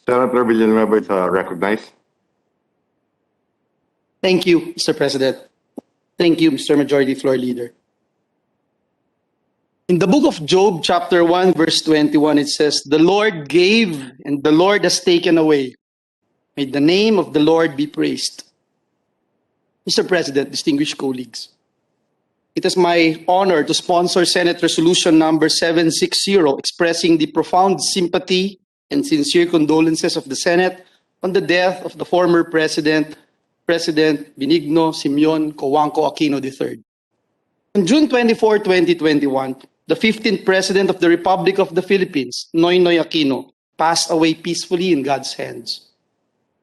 Senator Villanueva is recognized. Thank you, Mr. President. Thank you, Mr. Majority Floor Leader. In the book of Job, chapter 1, verse 21, it says, "The Lord gave and the Lord has taken away. May the name of the Lord be praised." Mr. President, distinguished colleagues, it is my honor to sponsor Senate Resolution number 760, expressing the profound sympathy and sincere condolences of the Senate on the death of the former President Benigno Simeon Cojuangco Aquino III. On June 24, 2021, the 15th President of the Republic of the Philippines, Noynoy Aquino, passed away peacefully in God's hands.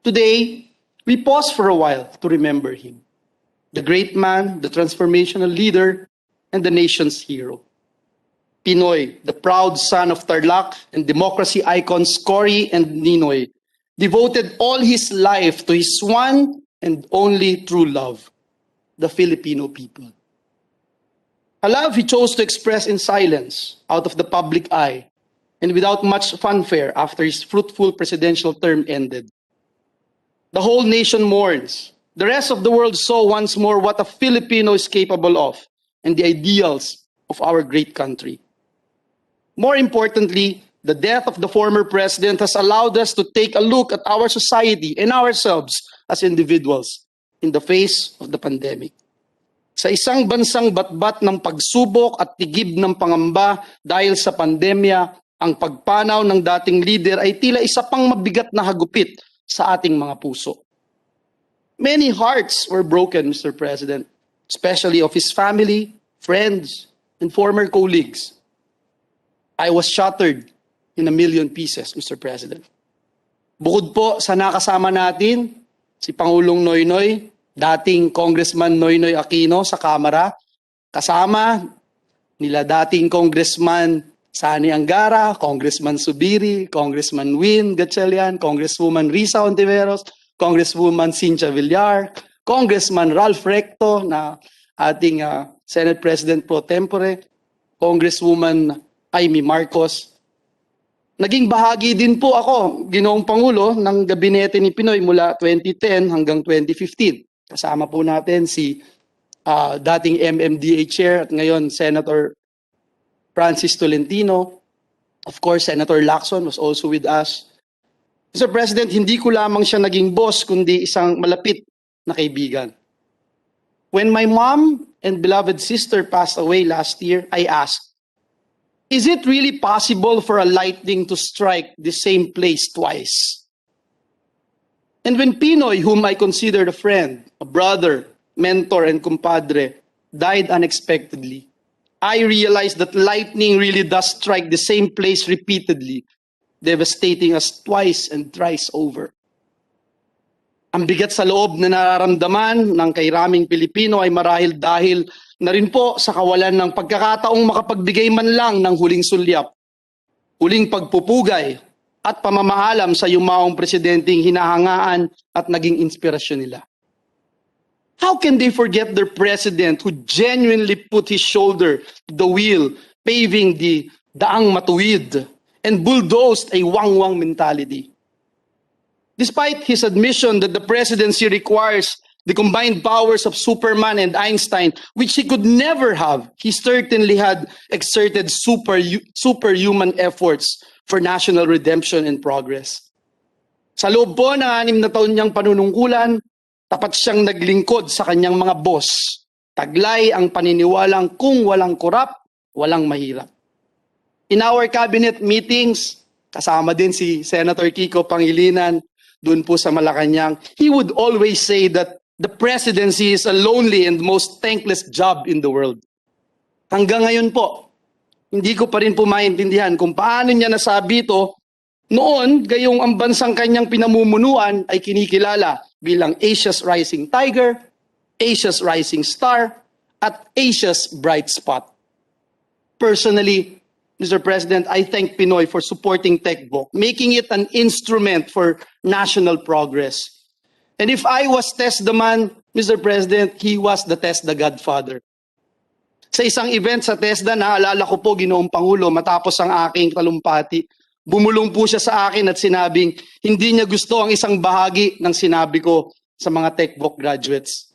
Today, we pause for a while to remember him, the great man, the transformational leader, and the nation's hero. Pinoy, the proud son of Tarlac and democracy icons Cory and Ninoy, devoted all his life to his one and only true love, the Filipino people. A love he chose to express in silence, out of the public eye, and without much fanfare after his fruitful presidential term ended. The whole nation mourns. The rest of the world saw once more what a Filipino is capable of and the ideals of our great country. More importantly, the death of the former president has allowed us to take a look at our society and ourselves as individuals in the face of the pandemic. Sa isang bansang batbat ng pagsubok at tigib ng pangamba dahil sa pandemya, ang pagpanaw ng dating leader ay tila isa pang mabigat na hagupit sa ating mga puso. Many hearts were broken, Mr. President, especially of his family, friends, and former colleagues. I was shattered in a million pieces, Mr. President. Bukod po sa nakasama natin, si Pangulong Noynoy, dating Congressman Noynoy Aquino sa Kamara, kasama nila dating Congressman Sani Angara, Congressman Subiri, Congressman Win Gatchalian, Congresswoman Risa Ontiveros, Congresswoman Cynthia Villar, Congressman Ralph Recto na ating Senate President pro tempore, Congresswoman Amy Marcos. Naging bahagi din po ako, Ginoong Pangulo, ng gabinete ni Pinoy mula 2010 hanggang 2015. Kasama po natin si dating MMDA Chair at ngayon Senator Francis Tolentino. Of course, Senator Lacson was also with us. Mr. President, hindi ko lamang siya naging boss kundi isang malapit na kaibigan. When my mom and beloved sister passed away last year, I asked, is it really possible for a lightning to strike the same place twice? And when Pinoy, whom I considered a friend, a brother, mentor, and compadre, died unexpectedly, I realized that lightning really does strike the same place repeatedly, devastating us twice and thrice over. Ang bigat sa loob na nararamdaman ng kairaming Pilipino ay marahil dahil na rin po sa kawalan ng pagkakataong makapagbigay man lang ng huling sulyap, huling pagpupugay, at pamamaalam sa yumaong presidenteng hinahangaan at naging inspirasyon nila. How can they forget their president who genuinely put his shoulder to the wheel, paving the daang matuwid, and bulldozed a wang-wang mentality? Despite his admission that the presidency requires the combined powers of Superman and Einstein, which he could never have, he certainly had exerted superhuman efforts for national redemption and progress. Sa loob po ng 6 na taon niyang panunungkulan, tapat siyang naglingkod sa kanyang mga boss. Taglay ang paniniwalang kung walang korap, walang mahirap. In our cabinet meetings, kasama din si Senator Kiko Pangilinan, doon po sa Malacanang, he would always say that the presidency is a lonely and most thankless job in the world. Hanggang ngayon po, hindi ko pa rin po maintindihan kung paano niya nasabi ito noon gayong ang bansang kanyang pinamumunuan ay kinikilala bilang Asia's Rising Tiger, Asia's Rising Star, at Asia's Bright Spot. Personally, Mr. President, I thank Pinoy for supporting TechVoc, making it an instrument for national progress. And if I was TESDA man, Mr. President, he was the TESDA godfather. Sa isang event sa TESDA, naalala ko po, Ginoong Pangulo, matapos ang aking talumpati, Bumulong po siya sa akin at sinabing hindi niya gusto ang isang bahagi ng sinabi ko sa mga TechVoc graduates.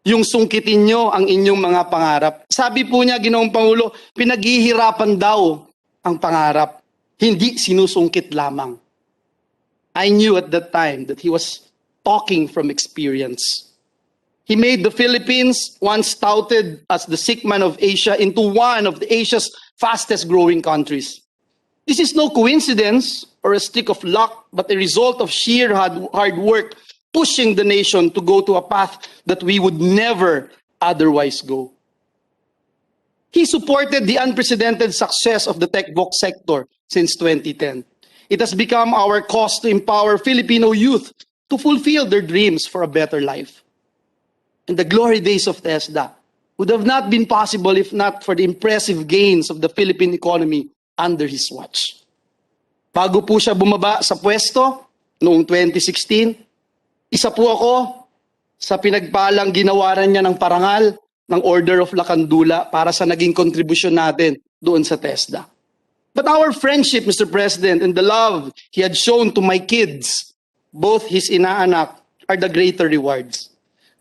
Yung sungkitin nyo ang inyong mga pangarap. Sabi po niya, Ginoong Pangulo, pinaghihirapan daw ang pangarap, hindi sinusungkit lamang. I knew at that time that he was talking from experience. He made the Philippines, once touted as the sick man of Asia, into one of Asia's fastest growing countries. This is no coincidence or a stick of luck, but a result of sheer hard work pushing the nation to go to a path that we would never otherwise go. He supported the unprecedented success of the TechVoc sector since 2010. It has become our cause to empower Filipino youth to fulfill their dreams for a better life. And the glory days of TESDA would have not been possible if not for the impressive gains of the Philippine economy under his watch. Bago po siya bumaba sa pwesto noong 2016, isa po ako sa pinagpalang ginawaran niya ng parangal ng Order of Lacandula para sa naging kontribusyon natin doon sa TESDA. But our friendship, Mr. President, and the love he had shown to my kids, both his inaanak, are the greater rewards.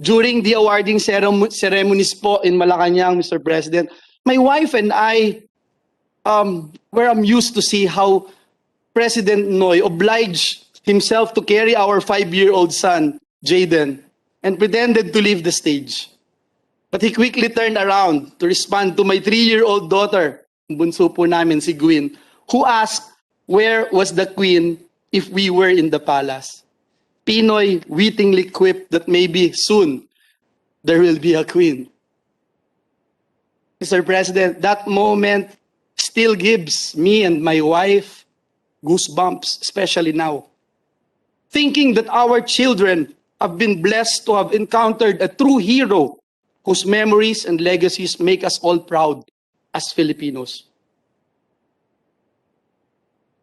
During the awarding ceremonies po in Malacanang, Mr. President, my wife and I were amused to see how President Noy obliged himself to carry our 5-year-old son, Jaden, and pretended to leave the stage. But he quickly turned around to respond to my 3-year-old daughter, bunso po namin si Gwyn, who asked where was the queen if we were in the palace. Pinoy wittingly quipped that maybe soon there will be a queen. Mr. President, that moment still gives me and my wife goosebumps, especially now. Thinking that our children have been blessed to have encountered a true hero whose memories and legacies make us all proud as Filipinos.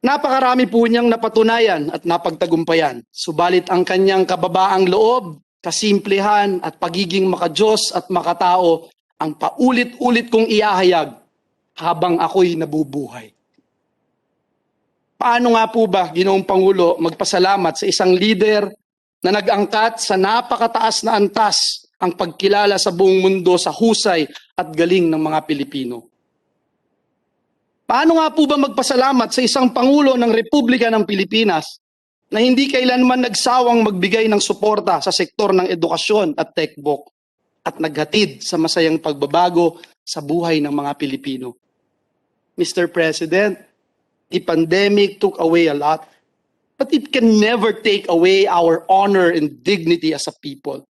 Napakarami po niyang napatunayan at napagtagumpayan, subalit ang kanyang kababaang loob, kasimplehan at pagiging makadiyos at makatao ang paulit-ulit kong iahayag habang ako'y nabubuhay. Paano nga po ba, Ginoong Pangulo, magpasalamat sa isang leader na nag-angkat sa napakataas na antas ang pagkilala sa buong mundo sa husay at galing ng mga Pilipino? Paano nga po ba magpasalamat sa isang Pangulo ng Republika ng Pilipinas na hindi kailanman nagsawang magbigay ng suporta sa sektor ng edukasyon at TechVoc at naghatid sa masayang pagbabago sa buhay ng mga Pilipino? Mr. President, the pandemic took away a lot, but it can never take away our honor and dignity as a people.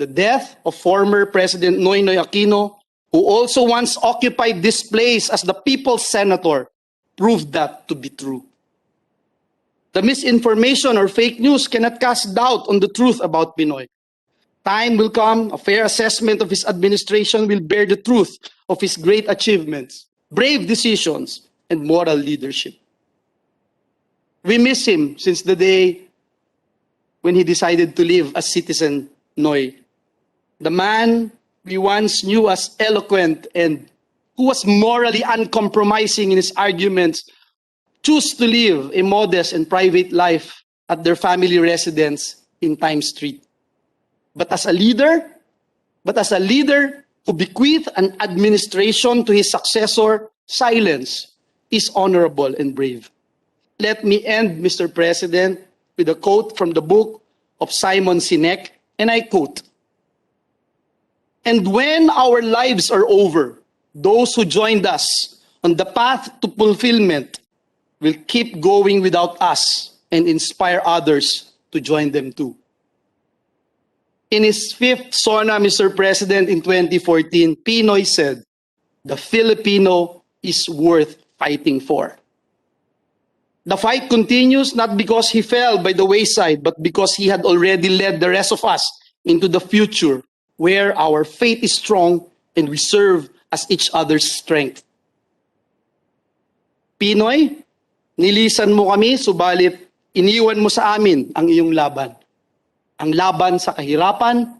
The death of former President Noynoy Aquino, who also once occupied this place as the people's senator, proved that to be true. The misinformation or fake news cannot cast doubt on the truth about Pinoy. Time will come, a fair assessment of his administration will bear the truth of his great achievements, brave decisions, and moral leadership. We miss him since the day when he decided to live as Citizen Noy. The man we once knew as eloquent and who was morally uncompromising in his arguments, choose to live a modest and private life at their family residence in Times Street. But as a leader who bequeathed an administration to his successor, silence is honorable and brave. Let me end, Mr. President, with a quote from the book of Simon Sinek, and I quote, "And when our lives are over, those who joined us on the path to fulfillment will keep going without us and inspire others to join them too." In his 5th SONA, Mr. President, in 2014, Pinoy said, "The Filipino is worth fighting for." The fight continues not because he fell by the wayside, but because he had already led the rest of us into the future where our faith is strong and we serve as each other's strength. Pinoy, nilisan mo kami, subalit iniwan mo sa amin ang iyong laban. Ang laban sa kahirapan,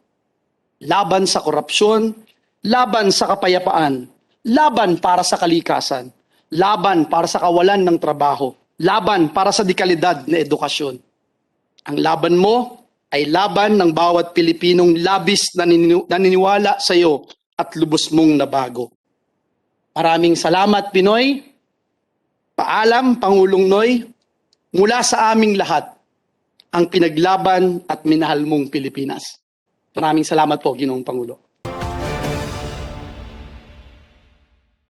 laban sa korupsyon, laban sa kapayapaan, laban para sa kalikasan, laban para sa kawalan ng trabaho, laban para sa dekalidad na edukasyon. Ang laban mo ay laban ng bawat Pilipinong labis na naniniwala sa iyo at lubos mong nabago. Maraming salamat, Pinoy. Paalam, Pangulong Noy, mula sa aming lahat, ang pinaglaban at minahal mong Pilipinas. Maraming salamat po, Ginoong Pangulo.